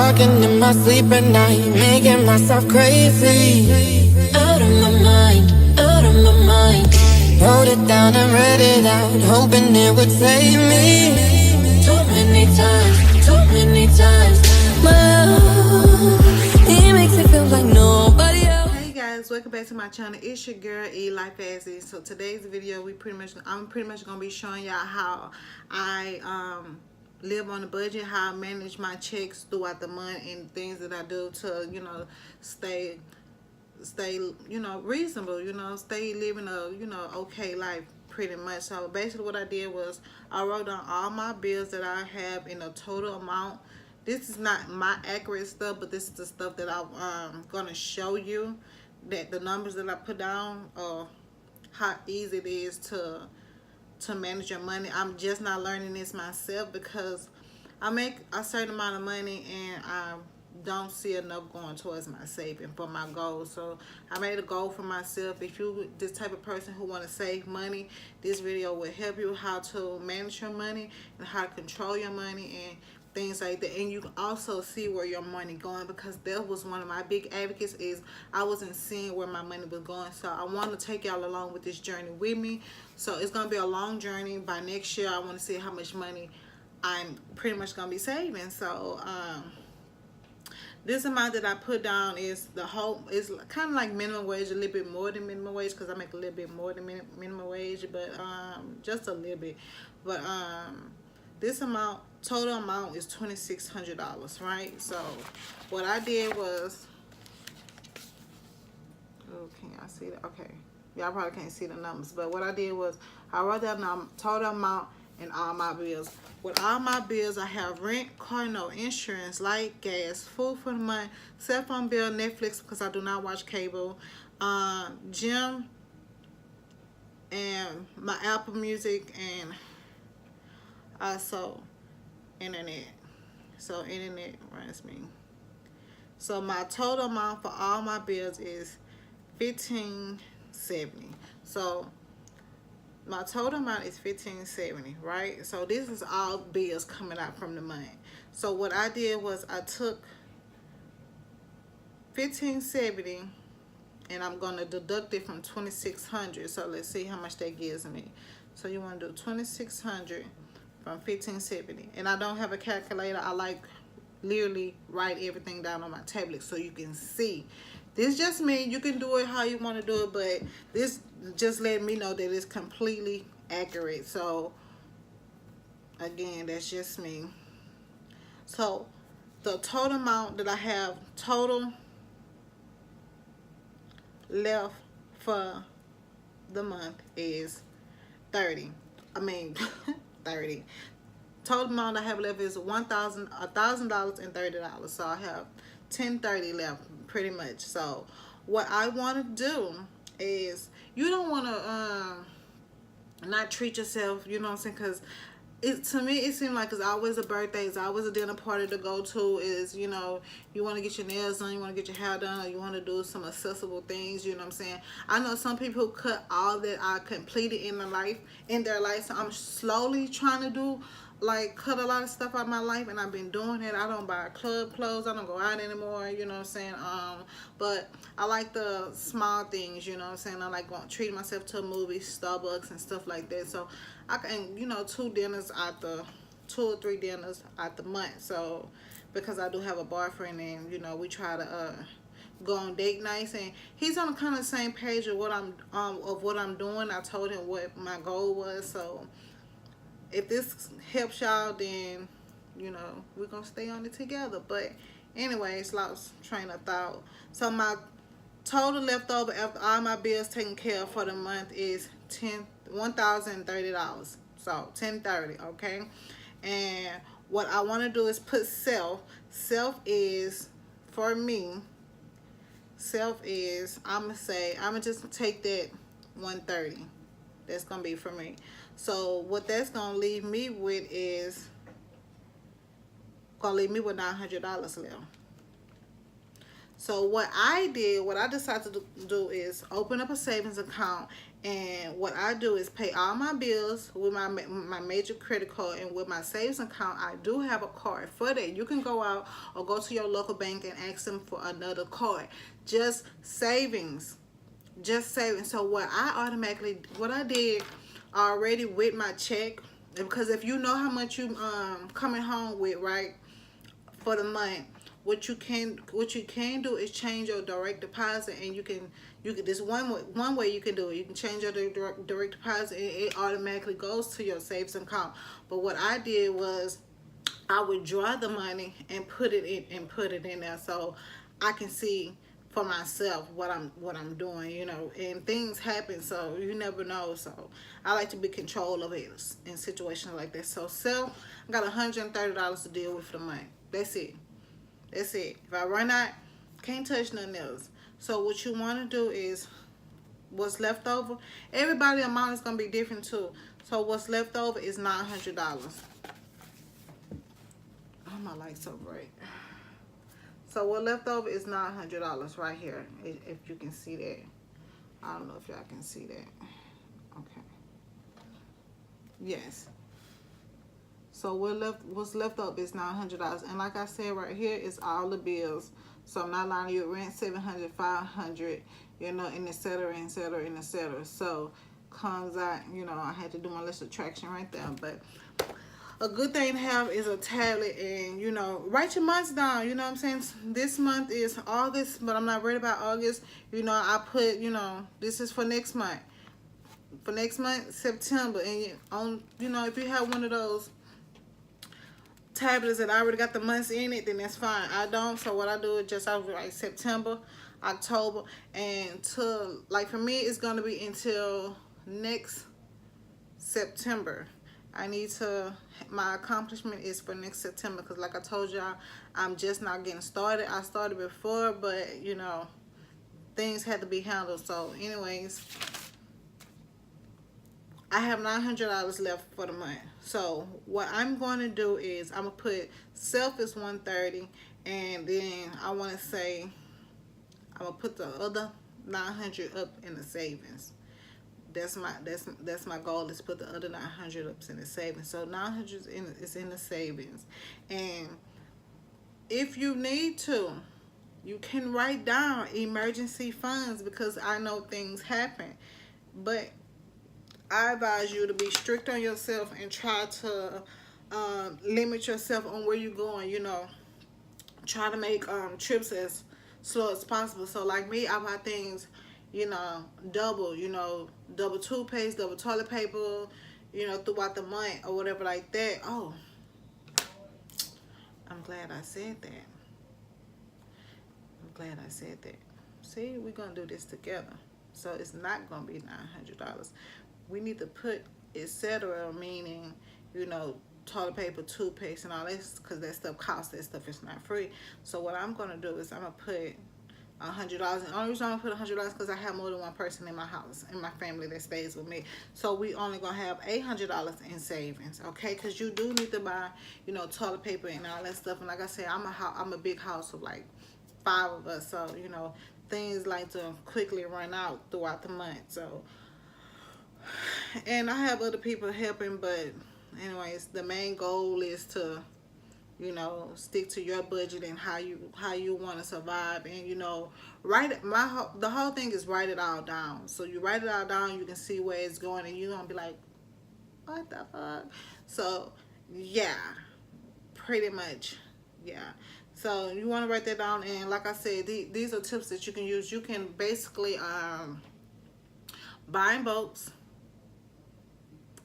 talking in my sleep at night, making myself crazy. Out of my mind, out of my mind. Wrote it down and read it out, hoping it would save me. Too many times, too many times. My love, he makes it feel like nobody else. Hey guys, welcome back to my channel. It's your girl E Life As Is. So today's video, I'm pretty much gonna be showing y'all how I live on a budget, how I manage my checks throughout the month, and things that I do to, you know, stay you know, reasonable, you know, stay living a, you know, okay life pretty much. So basically what I did was I wrote down all my bills that I have in a total amount. This is not my accurate stuff, but this is the stuff that I'm gonna show you, that the numbers that I put down, how easy it is to manage your money. I'm just not learning this myself because I make a certain amount of money and I don't see enough going towards my saving for my goals. So I made a goal for myself. If you this type of person who want to save money, this video will help you how to manage your money and how to control your money and things like that. And you can also see where your money going, because that was one of my big advocates, is I wasn't seeing where my money was going. So I want to take y'all along with this journey with me. So it's gonna be a long journey. By next year I want to see how much money I'm pretty much gonna be saving. So this amount that I put down is is kind of like minimum wage, a little bit more than minimum wage, because I make a little bit more than minimum wage, but just a little bit. But this amount, total amount, is $2,600, right? So what I did was, oh, can y'all see that? Okay, y'all probably can't see the numbers, but what I did was I wrote down total amount and all my bills. With all my bills, I have rent, car note, insurance, light, gas, food for the month, cell phone bill, Netflix because I do not watch cable, gym, and my Apple Music, and also internet. So internet runs me. So my total amount for all my bills is $1,570. So my total amount is $1,570, right? So this is all bills coming out from the month. So what I did was I took $1,570 and I'm gonna deduct it from $2,600. So let's see how much that gives me. So you want to do $2,600 from $1,570, and I don't have a calculator. I like literally write everything down on my tablet so you can see. This just me. You can do it how you want to do it, but this just let me know that it's completely accurate. So again, that's just me. So the total amount that I have total left for the month is 30. I mean 30. Total amount I have left is $1,030. So I have $1,030 left pretty much. So what I want to do is, you don't want to not treat yourself, you know what I'm saying, because to me it seems like it's always a birthday, it's always a dinner party to go to, is, you know, you want to get your nails done, you want to get your hair done, or you want to do some accessible things, you know what I'm saying. I know some people who cut all that are completed in their life, so I'm slowly trying to do, like, cut a lot of stuff out of my life, and I've been doing it. I don't buy club clothes, I don't go out anymore, you know what I'm saying. But I like the small things, you know what I'm saying. I like treating myself to a movie, Starbucks and stuff like that. So I can, you know, 2 or 3 dinners out the month. So because I do have a boyfriend, and, you know, we try to go on date nights, and he's on kind of the same page of what I'm doing. I told him what my goal was. So if this helps y'all, then, you know, we're gonna stay on it together. But anyways, lost train of thought. So my total leftover after all my bills taken care of for the month is $1,030. So $1,030, okay. And what I want to do is put self is, for me, self is, I'm gonna just take that $130. That's gonna be for me. So what that's gonna leave me with is $900 left. So what I decided to do is open up a savings account And what I do is pay all my bills with my major credit card, and with my savings account, I do have a card for that. You can go out or go to your local bank and ask them for another card. Just savings. Just savings. So what I did already with my check, because if you know how much you coming home with, right, for the month, what you can do is change your direct deposit, and you can this one way you can do it. You can change your direct deposit, and it automatically goes to your savings account. But what I did was I would draw the money and put it in there, so I can see for myself what I'm doing, you know. And things happen, so you never know. So I like to be in control of it in situations like this. So I got $130 to deal with for the month. That's it. That's it. If I run out, can't touch nothing else. So what you want to do is what's left over. Everybody's amount is gonna be different too. So what's left over is $900. Oh, my light's so bright. So what left over is $900 right here. If you can see that. I don't know if y'all can see that. Okay. Yes. So what's left up is $900, and like I said, right here is all the bills. So I'm not lying to you. Rent $700, $500, you know, and etc. and etc. So comes out, you know, I had to do my little subtraction right there. But a good thing to have is a tablet, and you know, write your months down. You know what I'm saying? This month is August, but I'm not worried about August. You know, I put, you know, this is for next month. For next month, September, and you know, if you have one of those tablets that I already got the months in it, then that's fine. I don't, so what I do is just I write September, October, and till, like, for me it's gonna be until next September. I need to, my accomplishment is for next September, because like I told y'all, I'm just not getting started. I started before, but you know, things had to be handled. So anyways, I have $900 left for the month. So what I'm going to do is I'm going to put self is $130, and then I want to say I'm going to put the other $900 up in the savings. That's my goal, is put the other $900 up in the savings. So $900 is in the savings. And if you need to, you can write down emergency funds, because I know things happen. But I advise you to be strict on yourself and try to limit yourself on where you're going. You know, try to make trips as slow as possible. So like me, I buy things, you know, double toothpaste, double toilet paper, you know, throughout the month or whatever like that. Oh, I'm glad I said that. I'm glad I said that. See, we're gonna do this together. So it's not gonna be $900. We need to put etc., meaning, you know, toilet paper, toothpaste, and all this, because that stuff costs. That stuff is not free. So what I'm gonna do is I'm gonna put $100. And the only reason I'm gonna put $100 because I have more than one person in my house, in my family, that stays with me. So we only gonna have $800 in savings, okay? Because you do need to buy, you know, toilet paper and all that stuff. And like I said, I'm a big house of like 5 of us, so you know, things like to quickly run out throughout the month. So, and I have other people helping, but anyways, the main goal is to, you know, stick to your budget and how you want to survive. And you know, the whole thing is write it all down. So you write it all down, you can see where it's going, and you're gonna be like, what the fuck? So yeah, pretty much, yeah. So you want to write that down, and like I said, these are tips that you can use. You can basically buy in bulks,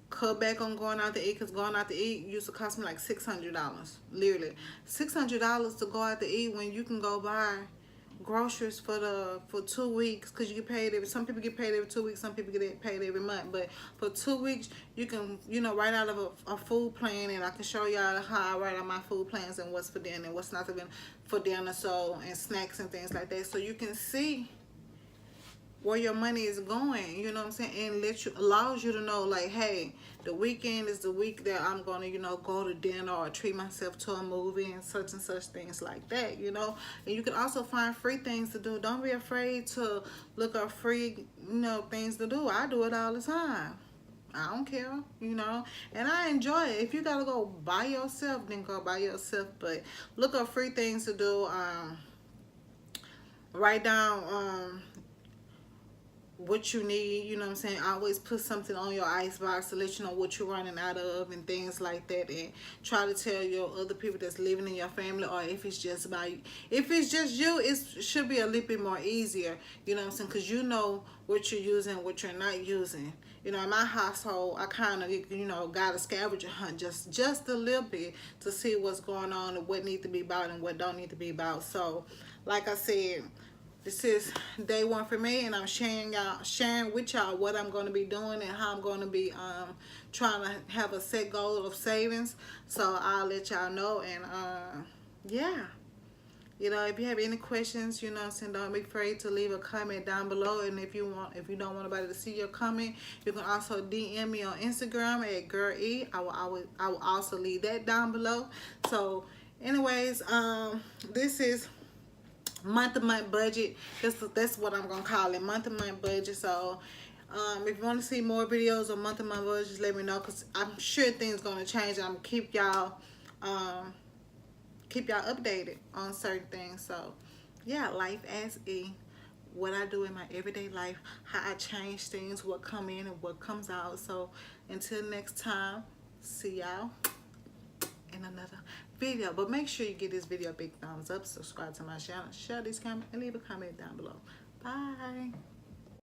cut back on going out to eat, because going out to eat used to cost me like $600, literally $600 to go out to eat, when you can go buy groceries for 2 weeks, because you get paid some people get paid every 2 weeks, some people get paid every month, but for 2 weeks you can, you know, write out of a food plan, and I can show y'all how I write out my food plans and what's for dinner and what's not for dinner, so, and snacks and things like that, so you can see where your money is going, you know what I'm saying, and allows you to know, like, hey, the weekend is the week that I'm gonna, you know, go to dinner or treat myself to a movie and such things like that, you know. And you can also find free things to do. Don't be afraid to look up free, you know, things to do. I do it all the time. I don't care, you know, and I enjoy it. If you gotta go by yourself, then go by yourself. But look up free things to do. Write down what you need, you know what I'm saying. Always put something on your icebox to let you know what you're running out of and things like that. And try to tell your other people that's living in your family, or if it's just about you. If it's just you, it should be a little bit more easier, you know what I'm saying, because you know what you're using, what you're not using. You know, in my household, I kind of, you know, got a scavenger hunt just a little bit to see what's going on and what need to be bought and what don't need to be bought. So, like I said, this is day one for me, and I'm sharing with y'all what I'm going to be doing and how I'm going to be trying to have a set goal of savings. So I'll let y'all know. And yeah, you know, if you have any questions, you know what I'm saying, don't be afraid to leave a comment down below. And if you don't want nobody to see your comment, you can also DM me on Instagram at Girl E. I will also leave that down below. So anyways, this is month-to-month budget. That's what I'm gonna call it, month-to-month budget. So if you want to see more videos on month-to-month budgets, let me know, because I'm sure things gonna change. I'm gonna keep y'all updated on certain things. So yeah, life as E, what I do in my everyday life, how I change things, what come in and what comes out. So until next time, see y'all in another video. But make sure you give this video a big thumbs up, subscribe to my channel, share this comment, and leave a comment down below. Bye.